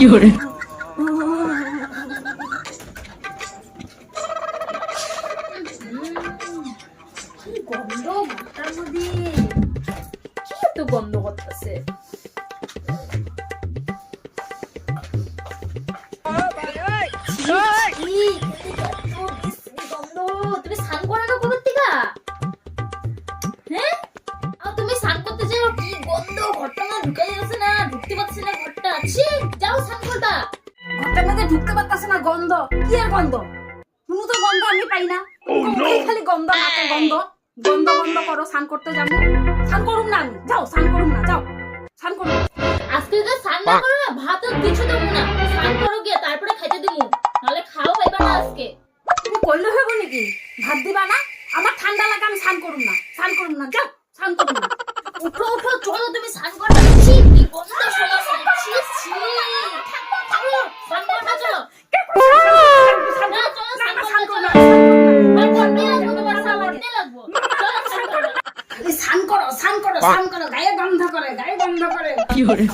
fiore, কি গন্ধ ভাতটার মধ্যে, কি এত গন্ধ করতেছে? তুমি স্নান করো না কবে থেকে? হ্যাঁ, আর তুমি স্নান করতে যাও, কি গন্ধ, ঘরটা না ঢুকাই যাচ্ছে না, ঢুকতে পারছি না ঘরটা। ছি, যাও স্নান করবা। ঘরটার মধ্যে ঢুকতে পারতাছে না, গন্ধ কি আর গন্ধ, কোনো তো গন্ধ আমি পাই না। খালি গন্ধ, নাকের গন্ধ, গন্ধ গন্ধ করো। স্নান করতে যাবো, স্নান করুম না আমি, যাও স্নান করুম না, যাও স্নান করুম। আজকে যদি স্নান না করো না, ভাত কিছু দেবো না। স্নান করো গিয়ে, তারপরে খাইতে দেবো, নাহলে খাও পাইবা না আজকে। তুমি কইলে হইব নাকি? ভাত দিবা না? আমার ঠান্ডা লাগে, আমি স্নান করুম না, স্নান করুম না, যাও স্নান করুম না। উঠো উঠো, চলো তুমি স্নান করবা। ছি, কি গন্ধ শোনাছে, ছি ছি। চলো স্নান করবা, চলো। না, চলো স্নান করবা, চলো। আর করতে লাগবো, তোমার স্নান করতে লাগবো। চলো স্নান করবা। খালি স্নান করো, স্নান করো, স্নান করো, গায়ে গন্ধ করে, গায়ে গন্ধ করে। fiore,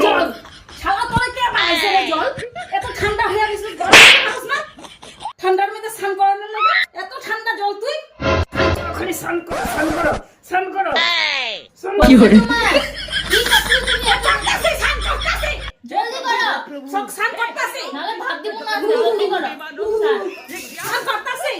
জল শালা তোরে কে বানাইছে রে জল? এত ঠান্ডা হয়ে গেছিস, গরম খাস না? ঠান্ডার মধ্যে স্নান করানোর লাগে এত ঠান্ডা জল তুই? খালি স্নান করো, স্নান করো, স্নান করো, স্নান করো। fiore, তোমার কি করছো তুমি? এত করতাছি, স্নান করতাছি, জলদি করো, সব স্নান করতাছি, নাহলে ভাত দিব না। জলদি করো, স্নান। স্নান করতাছি।